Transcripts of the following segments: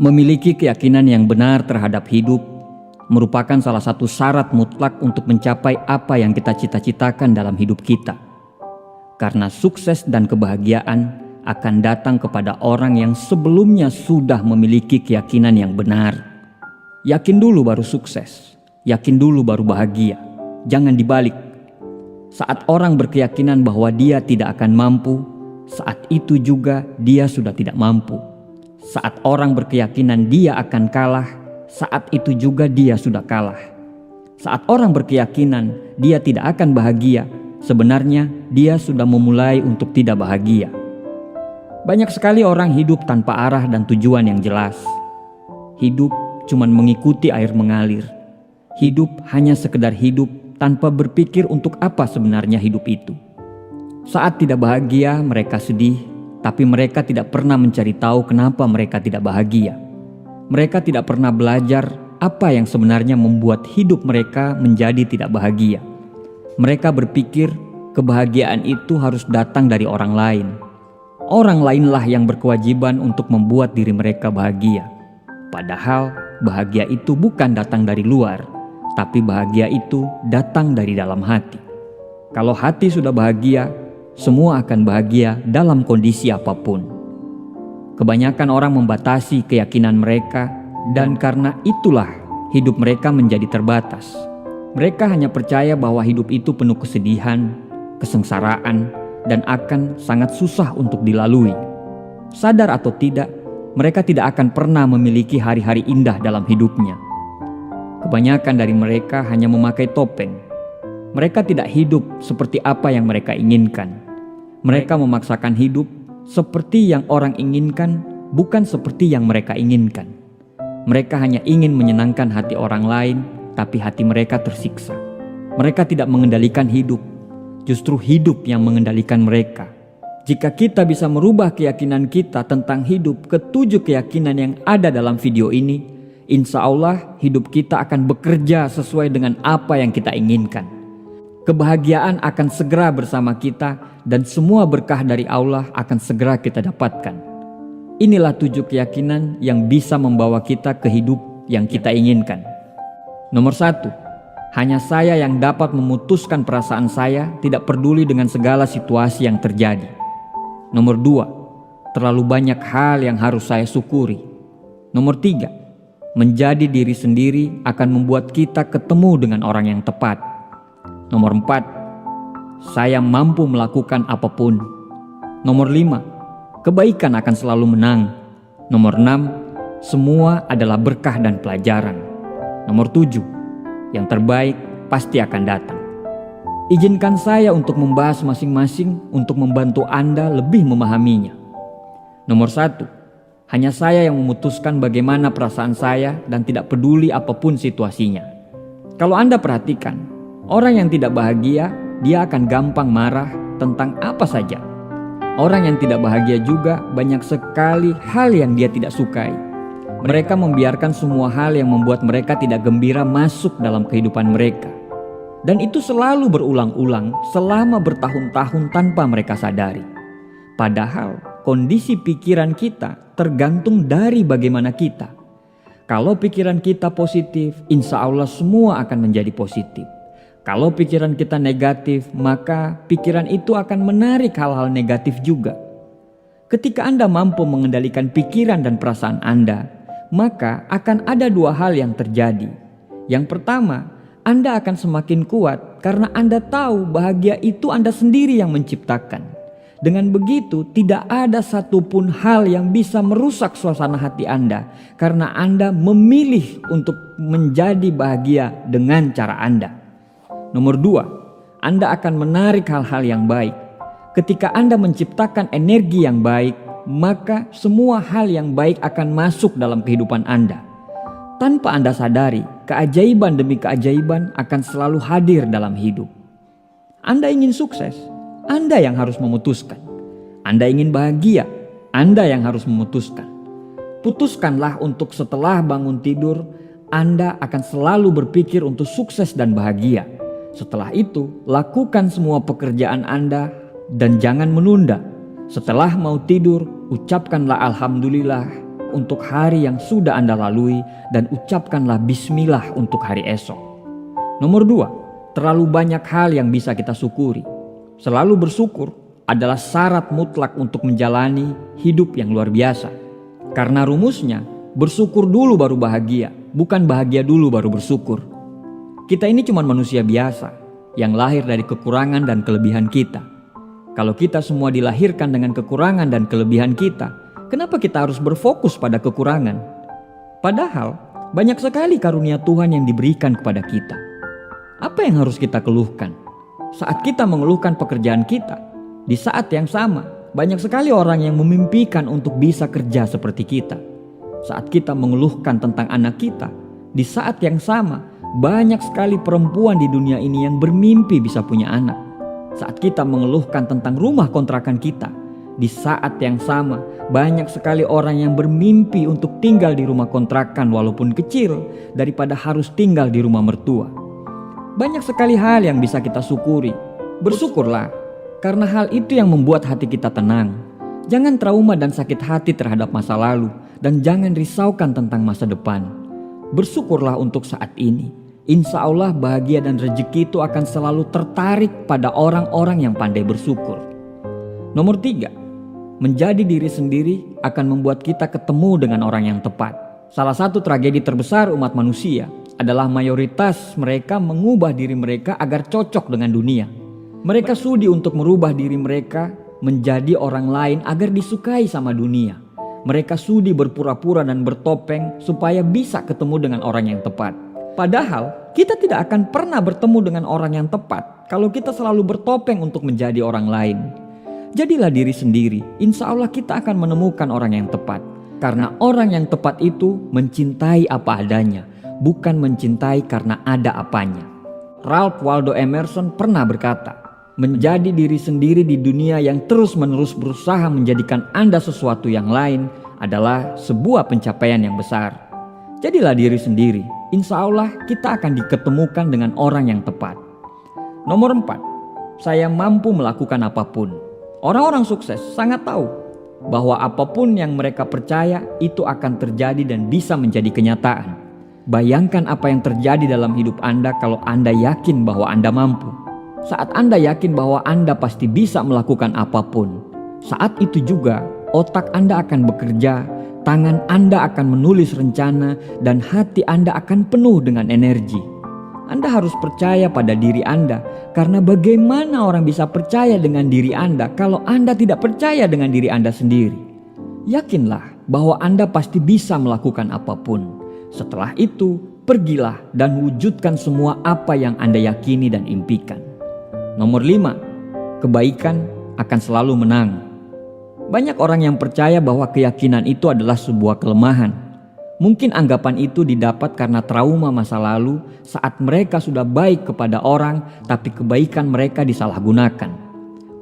Memiliki keyakinan yang benar terhadap hidup merupakan salah satu syarat mutlak untuk mencapai apa yang kita cita-citakan dalam hidup kita. Karena sukses dan kebahagiaan akan datang kepada orang yang sebelumnya sudah memiliki keyakinan yang benar. Yakin dulu baru sukses, yakin dulu baru bahagia. Jangan dibalik. Saat orang berkeyakinan bahwa dia tidak akan mampu, saat itu juga dia sudah tidak mampu. Saat orang berkeyakinan dia akan kalah, saat itu juga dia sudah kalah. Saat orang berkeyakinan dia tidak akan bahagia, sebenarnya dia sudah memulai untuk tidak bahagia. Banyak sekali orang hidup tanpa arah dan tujuan yang jelas. Hidup cuma mengikuti air mengalir. Hidup hanya sekedar hidup tanpa berpikir untuk apa sebenarnya hidup itu. Saat tidak bahagia mereka sedih, tapi mereka tidak pernah mencari tahu kenapa mereka tidak bahagia. Mereka tidak pernah belajar apa yang sebenarnya membuat hidup mereka menjadi tidak bahagia. Mereka berpikir kebahagiaan itu harus datang dari orang lain. Orang lainlah yang berkewajiban untuk membuat diri mereka bahagia. Padahal bahagia itu bukan datang dari luar, tapi bahagia itu datang dari dalam hati. Kalau hati sudah bahagia, semua akan bahagia dalam kondisi apapun. Kebanyakan orang membatasi keyakinan mereka, dan karena itulah hidup mereka menjadi terbatas. Mereka hanya percaya bahwa hidup itu penuh kesedihan, kesengsaraan, dan akan sangat susah untuk dilalui. Sadar atau tidak, mereka tidak akan pernah memiliki hari-hari indah dalam hidupnya. Kebanyakan dari mereka hanya memakai topeng. Mereka tidak hidup seperti apa yang mereka inginkan. Mereka memaksakan hidup seperti yang orang inginkan, bukan seperti yang mereka inginkan. Mereka hanya ingin menyenangkan hati orang lain, tapi hati mereka tersiksa. Mereka tidak mengendalikan hidup, justru hidup yang mengendalikan mereka. Jika kita bisa merubah keyakinan kita tentang hidup ke 7 keyakinan yang ada dalam video ini, insya Allah hidup kita akan bekerja sesuai dengan apa yang kita inginkan. Kebahagiaan akan segera bersama kita dan semua berkah dari Allah akan segera kita dapatkan. Inilah 7 keyakinan yang bisa membawa kita ke hidup yang kita inginkan. Nomor 1, hanya saya yang dapat memutuskan perasaan saya, tidak peduli dengan segala situasi yang terjadi. Nomor 2, terlalu banyak hal yang harus saya syukuri. Nomor 3, menjadi diri sendiri akan membuat kita ketemu dengan orang yang tepat. Nomor 4, saya mampu melakukan apapun. Nomor 5, kebaikan akan selalu menang. Nomor 6, semua adalah berkah dan pelajaran. Nomor 7, yang terbaik pasti akan datang. Izinkan saya untuk membahas masing-masing untuk membantu Anda lebih memahaminya. Nomor 1, hanya saya yang memutuskan bagaimana perasaan saya dan tidak peduli apapun situasinya. Kalau Anda perhatikan, orang yang tidak bahagia, dia akan gampang marah tentang apa saja. Orang yang tidak bahagia juga banyak sekali hal yang dia tidak sukai. Mereka membiarkan semua hal yang membuat mereka tidak gembira masuk dalam kehidupan mereka. Dan itu selalu berulang-ulang selama bertahun-tahun tanpa mereka sadari. Padahal kondisi pikiran kita tergantung dari bagaimana kita. Kalau pikiran kita positif, insya Allah semua akan menjadi positif. Kalau pikiran kita negatif, maka pikiran itu akan menarik hal-hal negatif juga. Ketika Anda mampu mengendalikan pikiran dan perasaan Anda, maka akan ada 2 hal yang terjadi. Yang pertama, Anda akan semakin kuat karena Anda tahu bahagia itu Anda sendiri yang menciptakan. Dengan begitu, tidak ada satupun hal yang bisa merusak suasana hati Anda karena Anda memilih untuk menjadi bahagia dengan cara Anda. Nomor 2, Anda akan menarik hal-hal yang baik. Ketika Anda menciptakan energi yang baik, maka semua hal yang baik akan masuk dalam kehidupan Anda. Tanpa Anda sadari, keajaiban demi keajaiban akan selalu hadir dalam hidup. Anda ingin sukses, Anda yang harus memutuskan. Anda ingin bahagia, Anda yang harus memutuskan. Putuskanlah untuk setelah bangun tidur, Anda akan selalu berpikir untuk sukses dan bahagia. Setelah itu, lakukan semua pekerjaan Anda dan jangan menunda. Setelah mau tidur, ucapkanlah Alhamdulillah. untuk hari yang sudah Anda lalui dan ucapkanlah bismillah untuk hari esok. Nomor 2, terlalu banyak hal yang bisa kita syukuri. Selalu bersyukur adalah syarat mutlak untuk menjalani hidup yang luar biasa. Karena rumusnya, bersyukur dulu baru bahagia, bukan bahagia dulu baru bersyukur. Kita ini cuma manusia biasa yang lahir dari kekurangan dan kelebihan kita. Kalau kita semua dilahirkan dengan kekurangan dan kelebihan kita, kenapa kita harus berfokus pada kekurangan? Padahal banyak sekali karunia Tuhan yang diberikan kepada kita. Apa yang harus kita keluhkan? Saat kita mengeluhkan pekerjaan kita, di saat yang sama banyak sekali orang yang memimpikan untuk bisa kerja seperti kita. Saat kita mengeluhkan tentang anak kita, di saat yang sama banyak sekali perempuan di dunia ini yang bermimpi bisa punya anak. Saat kita mengeluhkan tentang rumah kontrakan kita, di saat yang sama banyak sekali orang yang bermimpi untuk tinggal di rumah kontrakan walaupun kecil daripada harus tinggal di rumah mertua. Banyak sekali hal yang bisa kita syukuri. Bersyukurlah, karena hal itu yang membuat hati kita tenang. Jangan trauma dan sakit hati terhadap masa lalu, dan jangan risaukan tentang masa depan. Bersyukurlah untuk saat ini. Insya Allah bahagia dan rezeki itu akan selalu tertarik pada orang-orang yang pandai bersyukur. Nomor 3, menjadi diri sendiri akan membuat kita ketemu dengan orang yang tepat. Salah satu tragedi terbesar umat manusia adalah mayoritas mereka mengubah diri mereka agar cocok dengan dunia. Mereka sudi untuk merubah diri mereka menjadi orang lain agar disukai sama dunia. Mereka sudi berpura-pura dan bertopeng supaya bisa ketemu dengan orang yang tepat. Padahal kita tidak akan pernah bertemu dengan orang yang tepat kalau kita selalu bertopeng untuk menjadi orang lain. Jadilah diri sendiri, insya Allah kita akan menemukan orang yang tepat. Karena orang yang tepat itu mencintai apa adanya, bukan mencintai karena ada apanya. Ralph Waldo Emerson pernah berkata, menjadi diri sendiri di dunia yang terus-menerus berusaha menjadikan Anda sesuatu yang lain adalah sebuah pencapaian yang besar. Jadilah diri sendiri, insya Allah kita akan diketemukan dengan orang yang tepat. Nomor 4, saya mampu melakukan apapun. Orang-orang sukses sangat tahu bahwa apapun yang mereka percaya itu akan terjadi dan bisa menjadi kenyataan. Bayangkan apa yang terjadi dalam hidup Anda kalau Anda yakin bahwa Anda mampu. Saat Anda yakin bahwa Anda pasti bisa melakukan apapun, saat itu juga otak Anda akan bekerja, tangan Anda akan menulis rencana, dan hati Anda akan penuh dengan energi. Anda harus percaya pada diri Anda, karena bagaimana orang bisa percaya dengan diri Anda kalau Anda tidak percaya dengan diri Anda sendiri? Yakinlah bahwa Anda pasti bisa melakukan apapun. Setelah itu, pergilah dan wujudkan semua apa yang Anda yakini dan impikan. Nomor 5, kebaikan akan selalu menang. Banyak orang yang percaya bahwa keyakinan itu adalah sebuah kelemahan. Mungkin anggapan itu didapat karena trauma masa lalu saat mereka sudah baik kepada orang tapi kebaikan mereka disalahgunakan.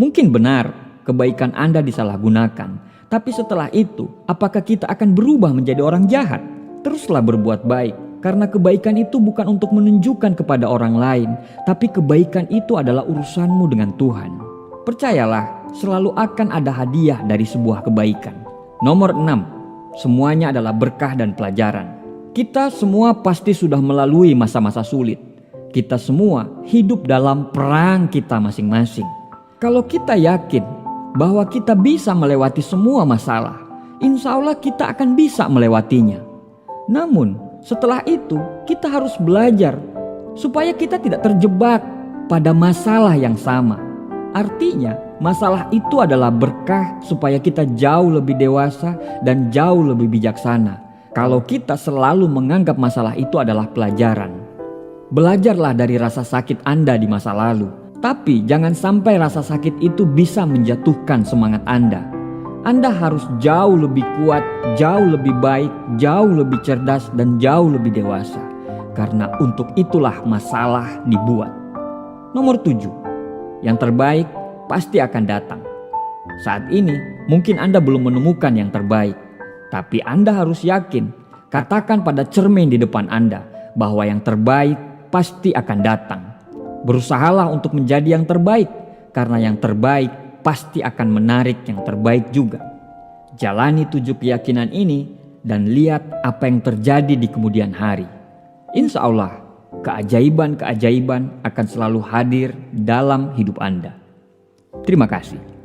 Mungkin benar kebaikan Anda disalahgunakan, tapi setelah itu apakah kita akan berubah menjadi orang jahat? Teruslah berbuat baik, karena kebaikan itu bukan untuk menunjukkan kepada orang lain, tapi kebaikan itu adalah urusanmu dengan Tuhan. Percayalah, selalu akan ada hadiah dari sebuah kebaikan. Nomor 6, semuanya adalah berkah dan pelajaran. Kita semua pasti sudah melalui masa-masa sulit. Kita semua hidup dalam perang kita masing-masing. Kalau kita yakin bahwa kita bisa melewati semua masalah, insya Allah kita akan bisa melewatinya. Namun setelah itu kita harus belajar supaya kita tidak terjebak pada masalah yang sama. Artinya masalah itu adalah berkah supaya kita jauh lebih dewasa dan jauh lebih bijaksana. Kalau kita selalu menganggap masalah itu adalah pelajaran. Belajarlah dari rasa sakit Anda di masa lalu. Tapi jangan sampai rasa sakit itu bisa menjatuhkan semangat Anda. Anda harus jauh lebih kuat, jauh lebih baik, jauh lebih cerdas, dan jauh lebih dewasa. Karena untuk itulah masalah dibuat. Nomor 7, yang terbaik pasti akan datang. Saat ini mungkin Anda belum menemukan yang terbaik, tapi Anda harus yakin, katakan pada cermin di depan Anda bahwa yang terbaik pasti akan datang. Berusahalah untuk menjadi yang terbaik, karena yang terbaik pasti akan menarik yang terbaik juga. Jalani 7 keyakinan ini dan lihat apa yang terjadi di kemudian hari. Insya Allah, keajaiban-keajaiban akan selalu hadir dalam hidup Anda. Terima kasih.